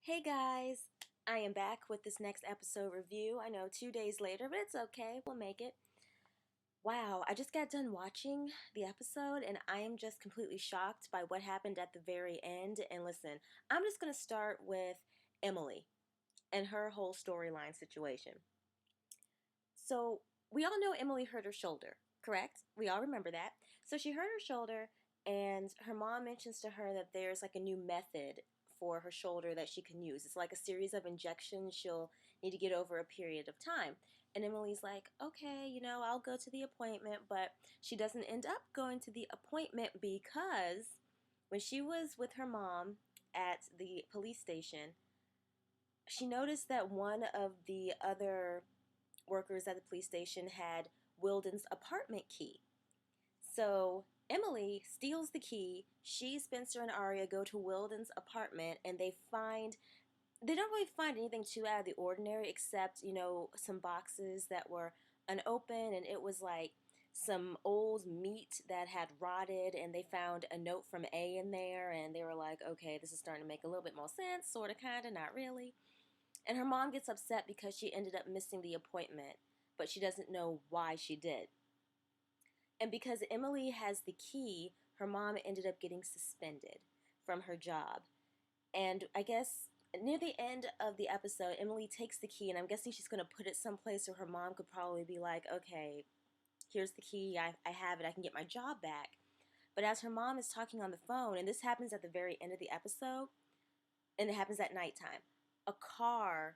Hey guys, I am back with this next episode review. I know 2 days later, but it's okay, we'll make it. Wow, I just got done watching the episode and I am just completely shocked by what happened at the very end. And listen, I'm just going to start with Emily and her whole storyline situation. So, we all know Emily hurt her shoulder, correct? We all remember that. So, she hurt her shoulder, and her mom mentions to her that there's like a new method for her shoulder that she can use. It's like a series of injections she'll need to get over a period of time. And Emily's like, okay, I'll go to the appointment, but she doesn't end up going to the appointment because when she was with her mom at the police station, she noticed that one of the other workers at the police station had Wilden's apartment key. So Emily steals the key. She, Spencer, and Arya go to Wilden's apartment and they don't really find anything too out of the ordinary except, some boxes that were unopened, and it was like some old meat that had rotted, and they found a note from A in there, and they were like, okay, this is starting to make a little bit more sense, sort of, kind of, not really. And her mom gets upset because she ended up missing the appointment, but she doesn't know why she did. And because Emily has the key, her mom ended up getting suspended from her job. And I guess near the end of the episode, Emily takes the key, and I'm guessing she's going to put it someplace where her mom could probably be like, okay, here's the key, I have it, I can get my job back. But as her mom is talking on the phone, and this happens at the very end of the episode, and it happens at nighttime, a car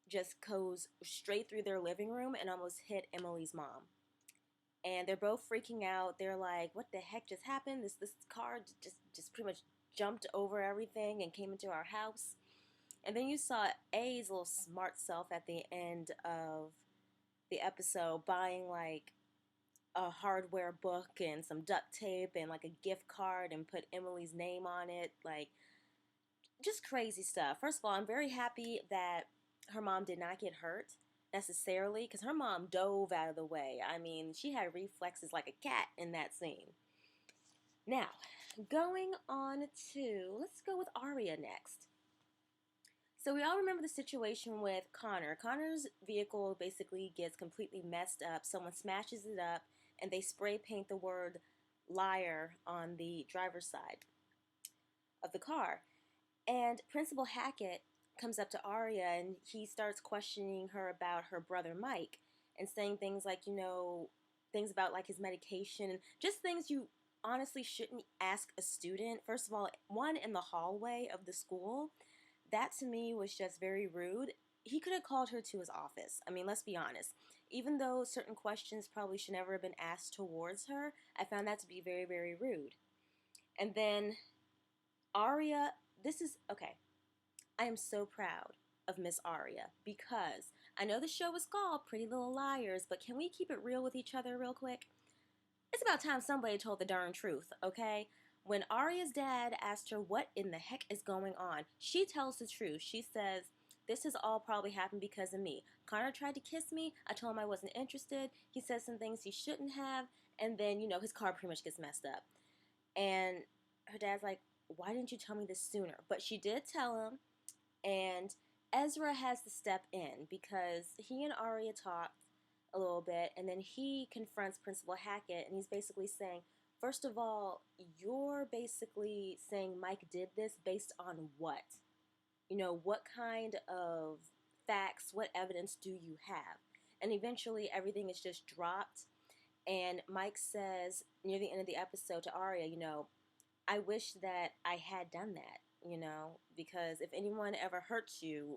just goes straight through their living room and almost hit Emily's mom. And they're both freaking out. They're like, what the heck just happened? This car just pretty much jumped over everything and came into our house. And then you saw A's little smart self at the end of the episode buying like a hardware book and some duct tape and like a gift card and put Emily's name on it. Like, just crazy stuff. First of all, I'm very happy that her mom did not get hurt necessarily because her mom dove out of the way. I mean, she had reflexes like a cat in that scene. Now, going on to, let's go with Arya next. So we all remember the situation with Connor. Connor's vehicle basically gets completely messed up. Someone smashes it up and they spray paint the word liar on the driver's side of the car. And Principal Hackett comes up to Arya and he starts questioning her about her brother Mike and saying things like, things about like his medication and just things you honestly shouldn't ask a student. First of all, one in the hallway of the school, that to me was just very rude. He could have called her to his office. I mean, let's be honest. Even though certain questions probably should never have been asked towards her, I found that to be very, very rude. And then Arya, this is, okay, I am so proud of Miss Arya because I know the show was called Pretty Little Liars, but can we keep it real with each other real quick? It's about time somebody told the darn truth, okay? When Arya's dad asked her what in the heck is going on, she tells the truth. She says, this has all probably happened because of me. Connor tried to kiss me. I told him I wasn't interested. He said some things he shouldn't have. And then, his car pretty much gets messed up. And her dad's like, why didn't you tell me this sooner? But she did tell him. And Ezra has to step in because he and Arya talked a little bit, and then he confronts Principal Hackett, and he's basically saying, first of all, you're basically saying Mike did this based on what? What kind of facts, what evidence do you have? And eventually everything is just dropped, and Mike says near the end of the episode to Arya, I wish that I had done that. Because if anyone ever hurts you,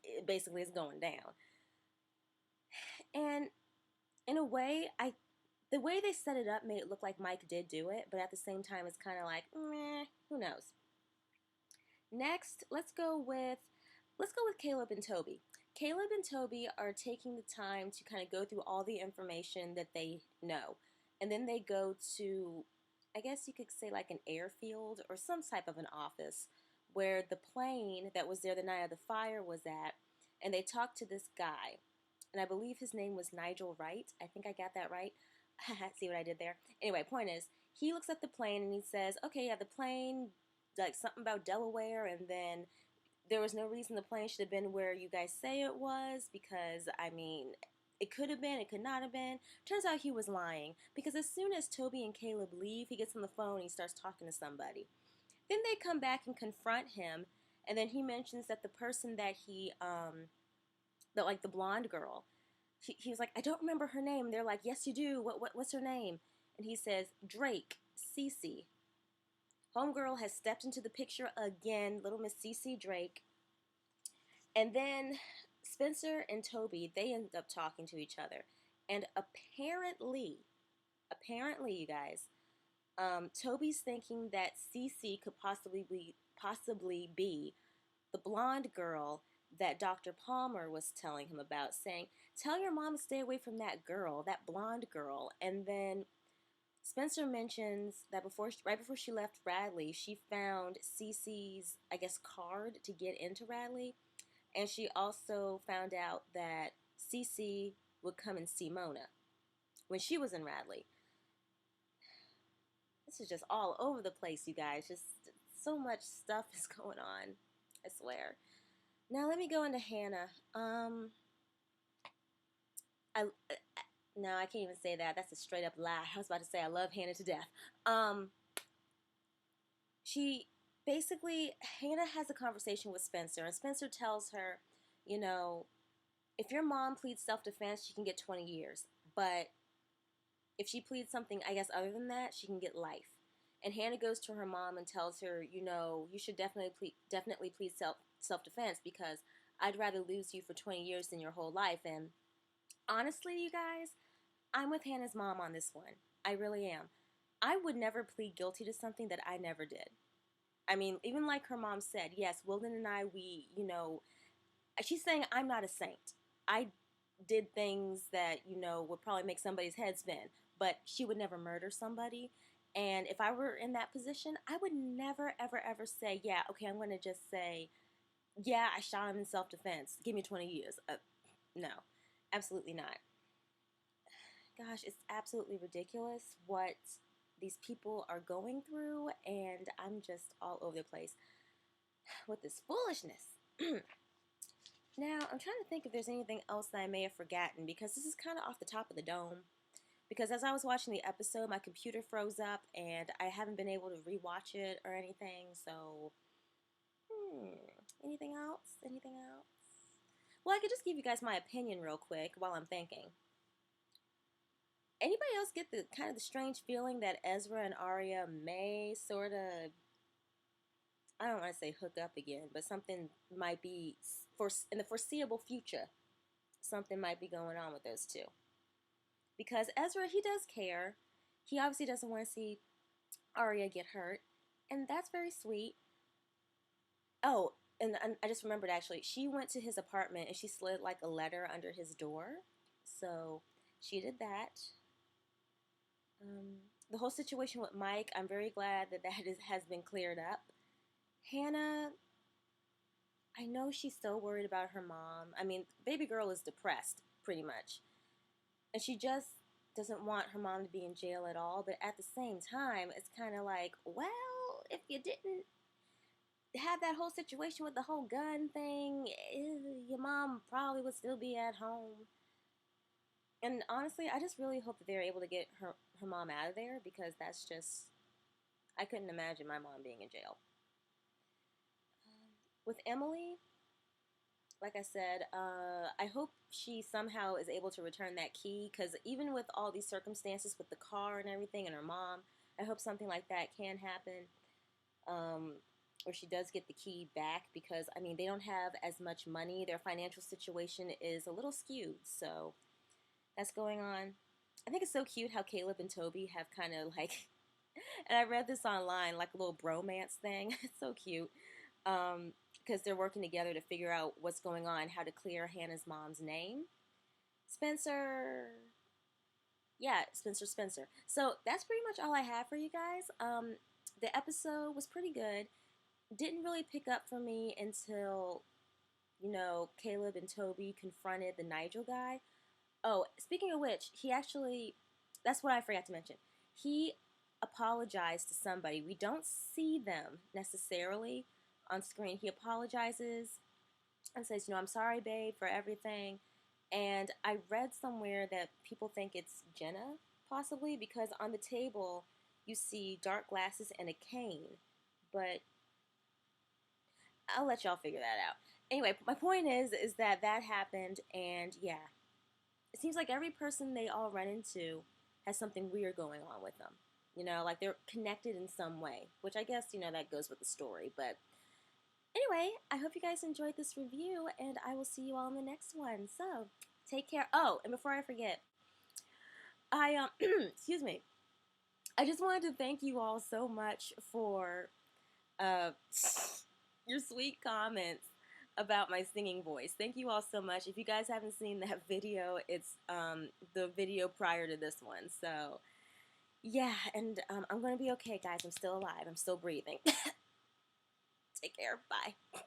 it basically is going down. And in a way, the way they set it up made it look like Mike did do it, but at the same time, it's kind of like, meh, who knows? Next, let's go with Caleb and Toby. Caleb and Toby are taking the time to kind of go through all the information that they know, and then they go to, I guess you could say like an airfield or some type of an office where the plane that was there the night of the fire was at, and they talked to this guy. And I believe his name was Nigel Wright. I think I got that right. See what I did there? Anyway, point is, he looks at the plane and he says, okay, yeah, the plane, like something about Delaware, and then there was no reason the plane should have been where you guys say it was, because, I mean, it could have been, it could not have been. Turns out he was lying, because as soon as Toby and Caleb leave, he gets on the phone and he starts talking to somebody. Then they come back and confront him, and then he mentions that the person that like the blonde girl, he was like, I don't remember her name. And they're like, yes, you do. What's her name? And he says, Drake, Cece. Homegirl has stepped into the picture again, little Miss Cece Drake. And then Spencer and Toby, they end up talking to each other. And apparently, you guys, Toby's thinking that Cece could possibly be the blonde girl that Dr. Palmer was telling him about, saying, tell your mom to stay away from that girl, that blonde girl. And then Spencer mentions that right before she left Radley, she found Cece's, I guess, card to get into Radley. And she also found out that Cece would come and see Mona when she was in Radley. This is just all over the place, you guys. Just so much stuff is going on, I swear. Now let me go into Hannah. No, I can't even say that. That's a straight up lie. I was about to say I love Hannah to death. She basically, Hannah has a conversation with Spencer, and Spencer tells her, you know, if your mom pleads self-defense, she can get 20 years. But if she pleads something, I guess, other than that, she can get life. And Hannah goes to her mom and tells her, you know, you should definitely plead self-defense, because I'd rather lose you for 20 years than your whole life. And honestly, you guys, I'm with Hannah's mom on this one. I really am. I would never plead guilty to something that I never did. I mean, even like her mom said, yes, Wilden and I, we, you know, she's saying I'm not a saint. I did things that, you know, would probably make somebody's head spin, but she would never murder somebody. And if I were in that position, I would never, ever, ever say, yeah, okay, I'm going to just say, yeah, I shot him in self-defense. Give me 20 years. No, absolutely not. Gosh, it's absolutely ridiculous what these people are going through, and I'm just all over the place with this foolishness. Now, I'm trying to think if there's anything else that I may have forgotten, because this is kind of off the top of the dome. Because as I was watching the episode, my computer froze up, and I haven't been able to rewatch it or anything, so... anything else? Anything else? Well, I could just give you guys my opinion real quick while I'm thinking. Anybody else get the kind of the strange feeling that Ezra and Arya may sort of, I don't want to say hook up again, but something might be, in the foreseeable future, something might be going on with those two. Because Ezra, he does care. He obviously doesn't want to see Arya get hurt, and that's very sweet. Oh, and I just remembered, actually, she went to his apartment and she slid like a letter under his door. So she did that. The whole situation with Mike, I'm very glad that has been cleared up. Hannah, I know she's so worried about her mom. I mean, baby girl is depressed, pretty much. And she just doesn't want her mom to be in jail at all. But at the same time, it's kind of like, well, if you didn't have that whole situation with the whole gun thing, your mom probably would still be at home. And honestly, I just really hope that they're able to get her mom out of there, because that's just, I couldn't imagine my mom being in jail. With Emily, like I said, I hope she somehow is able to return that key, because even with all these circumstances with the car and everything and her mom, I hope something like that can happen, or she does get the key back, because, I mean, they don't have as much money. Their financial situation is a little skewed, so that's going on. I think it's so cute how Caleb and Toby have kind of like, and I read this online, like a little bromance thing. It's so cute. Because they're working together to figure out what's going on, how to clear Hannah's mom's name. Spencer. So that's pretty much all I have for you guys. The episode was pretty good. Didn't really pick up for me until, you know, Caleb and Toby confronted the Nigel guy. Oh, speaking of which, he actually, that's what I forgot to mention. He apologized to somebody. We don't see them necessarily, on screen. He apologizes and says, I'm sorry, babe, for everything. And I read somewhere that people think it's Jenna, possibly, because on the table you see dark glasses and a cane. But I'll let y'all figure that out. Anyway, my point is that that happened, and yeah, it seems like every person they all run into has something weird going on with them. Like they're connected in some way, which I guess, that goes with the story. But anyway, I hope you guys enjoyed this review, and I will see you all in the next one. So, take care. Oh, and before I forget, excuse me. I just wanted to thank you all so much for uh, your sweet comments about my singing voice. Thank you all so much. If you guys haven't seen that video, it's the video prior to this one. So, yeah, and I'm going to be okay, guys. I'm still alive. I'm still breathing. Take care. Bye.